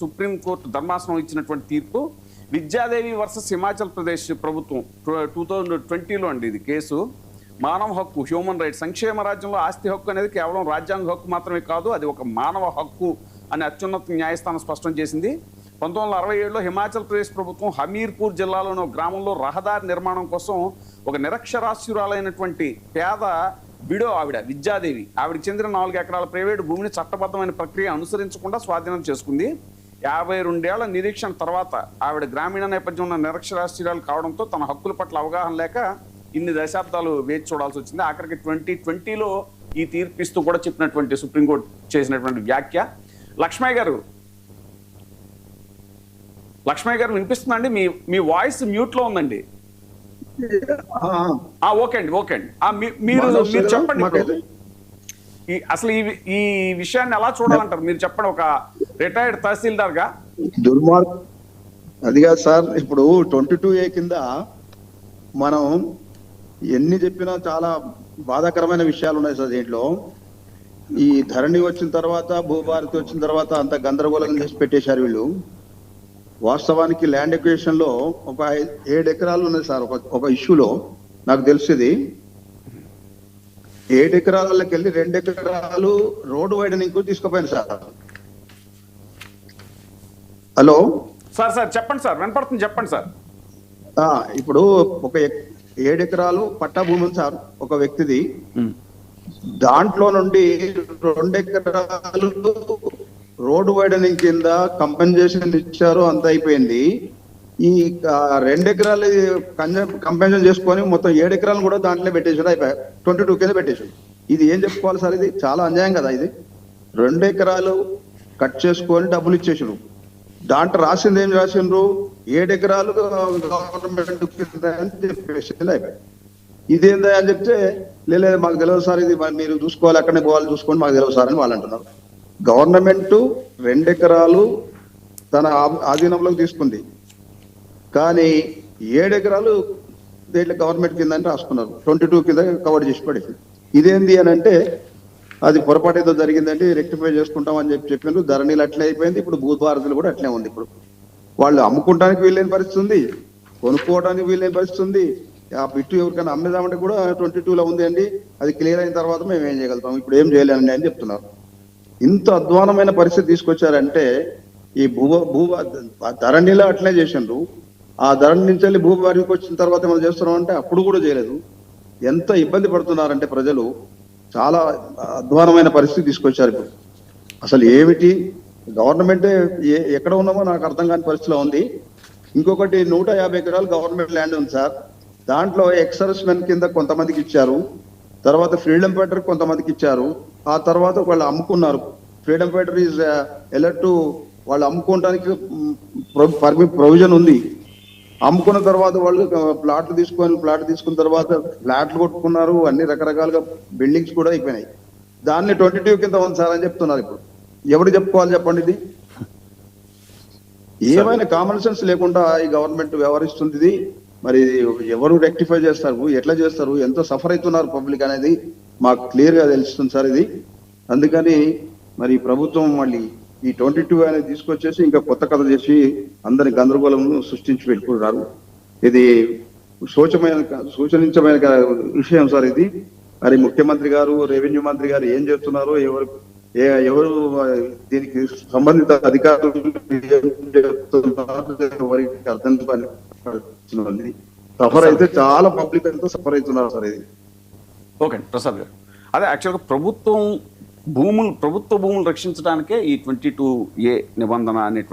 Supreme court ధర్మాసనం ఇచ్చినటువంటి తీర్పు విద్యాదేవి వర్సెస్ హిమాచల్ ప్రదేశ్ ప్రభుత్వం 2020లో అండి ఇది కేసు. మానవ హక్కు, హ్యూమన్ రైట్స్, సంక్షేమ రాజ్యంలో ఆస్తి హక్కు అనేది కేవలం రాజ్యాంగ హక్కు మాత్రమే కాదు, అది ఒక మానవ హక్కు అని అత్యున్నత న్యాయస్థానం స్పష్టం చేసింది. 1967లో హిమాచల్ ప్రదేశ్ ప్రభుత్వం హమీర్పూర్ జిల్లాలోని ఒక గ్రామంలో రహదారి నిర్మాణం కోసం ఒక నిరక్షరాస్యురాలైనటువంటి పేద విడో ఆవిడ విద్యాదేవి, ఆవిడకి చెందిన 4 ఎకరాల ప్రైవేటు భూమిని చట్టబద్ధమైన ప్రక్రియ అనుసరించకుండా స్వాధీనం చేసుకుంది. 52 ఏళ్ల నిరీక్షణ తర్వాత ఆవిడ గ్రామీణ నేపథ్యం ఉన్న నిరక్షరాస్యురాలు కావడంతో తన హక్కుల పట్ల అవగాహన లేక ఇన్ని దశాబ్దాలు వేచి చూడాల్సి వచ్చింది. ఆఖరికి 2020లో ఈ తీర్పిస్తూ కూడా చెప్పినటువంటి సుప్రీంకోర్టు చేసినటువంటి వ్యాఖ్య. లక్ష్మయ్య గారు వినిపిస్తుందండి? మీ వాయిస్ మ్యూట్ లో ఉందండి. ఓకే అండి. మీరు చెప్పండి. అసలు ఈ విషయాన్ని ఎలా చూడాలంటారు మీరు చెప్పండి, ఒక రిటైర్డ్ తహసీల్దార్ గా. దుర్మార్గం అది కాదు సార్. ఇప్పుడు 22A కింద మనం ఎన్ని చెప్పినా చాలా బాధాకరమైన విషయాలు ఉన్నాయి సార్ దీంట్లో. ఈ ధరణి వచ్చిన తర్వాత, భూభారతి వచ్చిన తర్వాత అంత గందరగోళం చేసి పెట్టేశారు వీళ్ళు. వాస్తవానికి ల్యాండ్ ఎక్విజిషన్ లో ఒక 7 ఎకరాలు ఉన్నాయి సార్. ఒక ఇష్యూలో నాకు తెలిసింది 7 ఎకరాలకి వెళ్ళి 2 ఎకరాలు రోడ్డు వైడనింగ్ తీసుకుపోయింది సార్. హలో సార్ చెప్పండి సార్, వినపడుతుంది, చెప్పండి సార్. ఇప్పుడు ఒక 7 ఎకరాలు పట్టా భూమి ఉంది సార్ ఒక వ్యక్తిది. దాంట్లో నుండి 2 ఎకరాలు రోడ్డు వైడనింగ్ కింద కంపెన్సేషన్ ఇచ్చారు, అంత అయిపోయింది. ఈ 2 ఎకరాలు కంపెన్సేషన్ చేసుకొని మొత్తం 7 ఎకరాలు కూడా దాంట్లో పెట్టేసాడు, అయిపోయి 22 కింద పెట్టేసాడు. ఇది ఏం చెప్పుకోవాలి సార్? ఇది చాలా అన్యాయం కదా. ఇది 2 ఎకరాలు కట్ చేసుకొని డబ్బులు ఇచ్చేసాడు. దాంట్లో రాసింది ఏం రాసిండ్రు? 7 ఎకరాలు గవర్నమెంట్ అని చెప్పేసి అయిపోయి. ఇదేందా అని చెప్తే లేదు మాకు తెలియదు సార్, ఇది మీరు చూసుకోవాలి, అక్కడనే పోవాలి, చూసుకోండి, మాకు తెలియదు సార్ అని వాళ్ళు అంటున్నారు. గవర్నమెంట్ 2 ఎకరాలు తన ఆధీనంలోకి తీసుకుంది, కానీ 7 ఎకరాలు దేంట్లో గవర్నమెంట్ కింద అని రాసుకున్నారు, 22 కింద కవర్ చేసి పడేసి. ఇదేంది అని అంటే అది పొరపాటు ఏదో జరిగిందంటే రెక్టిఫై చేసుకుంటామని చెప్పినారు. ధరణిలు అట్లే అయిపోయింది. ఇప్పుడు భూభారతులు కూడా అట్లే ఉంది. ఇప్పుడు వాళ్ళు అమ్ముకుంటానికి వీలైన పరిస్థితి ఉంది, కొనుక్కోవడానికి వీలైన పరిస్థితి ఉంది. ఆ బిట్టు ఎవరికైనా అమ్మేదామంటే కూడా 22లో ఉంది అండి, అది క్లియర్ అయిన తర్వాత మేము ఏం చేయగలుగుతాం, ఇప్పుడు ఏం చేయలేనండి అని చెప్తున్నారు. ఇంత అధ్వానమైన పరిస్థితి తీసుకొచ్చారంటే ఈ ధరణిలో అట్లే చేసిండ్రు. ఆ ధరణి నుంచి వెళ్ళి భూభారతికి వచ్చిన తర్వాత ఏమైనా చేస్తున్నాం అంటే అప్పుడు కూడా చేయలేదు. ఎంత ఇబ్బంది పడుతున్నారంటే ప్రజలు, చాలా అధ్వానమైన పరిస్థితి తీసుకొచ్చారు. ఇప్పుడు అసలు ఏమిటి గవర్నమెంటే ఎక్కడ ఉన్నామో నాకు అర్థం కాని పరిస్థితిలో ఉంది. ఇంకొకటి 150 ఎకరాలు గవర్నమెంట్ ల్యాండ్ ఉంది సార్. దాంట్లో ఎక్సర్విస్ మెన్ కింద కొంతమందికి ఇచ్చారు, తర్వాత ఫ్రీడమ్ ఫైటర్ కొంతమందికి ఇచ్చారు, ఆ తర్వాత వాళ్ళు అమ్ముకున్నారు. Freedom fighter is alert to వాళ్ళు అమ్ముకోవడానికి ప్రొవిజన్ ఉంది. అమ్ముకున్న తర్వాత వాళ్ళు ప్లాట్లు తీసుకున్న తర్వాత ఫ్లాట్లు కొట్టుకున్నారు, అన్ని రకరకాలుగా బిల్డింగ్స్ కూడా అయిపోయినాయి. దాన్ని 22 కింద ఉంది సార్ అని చెప్తున్నారు. ఇప్పుడు ఎవరు చెప్పుకోవాలి చెప్పండి? ఇది ఏమైనా కామన్ సెన్స్ లేకుండా ఈ గవర్నమెంట్ వ్యవహరిస్తుంది. ఇది మరి ఎవరు రెక్టిఫై చేస్తారు, ఎట్లా చేస్తారు, ఎంత సఫర్ అవుతున్నారు పబ్లిక్ అనేది మాకు క్లియర్ గా తెలుస్తుంది సార్ ఇది. అందుకని మరి ప్రభుత్వం మళ్ళీ ఈ 22 అనేది తీసుకొచ్చేసి ఇంకా కొత్త కథ చేసి అందరి గందరగోళం సృష్టించి పెట్టుకుంటున్నారు. ఇది సూచనించమైన విషయం సార్ ఇది. మరి ముఖ్యమంత్రి గారు, రెవెన్యూ మంత్రి గారు ఏం చేస్తున్నారు, ఎవరు దీనికి సంబంధిత అధికారులు ఎవరికి అర్థం కాని సఫర్ అయితే చాలా పబ్లిక్ అంతా సఫర్ అవుతున్నారు సార్ ఇది. ఓకే ప్రసాద్ గారు, అదే యాక్చువల్గా ప్రభుత్వ భూములు రక్షించడానికే ఈ 22A నిబంధన అనేటువంటి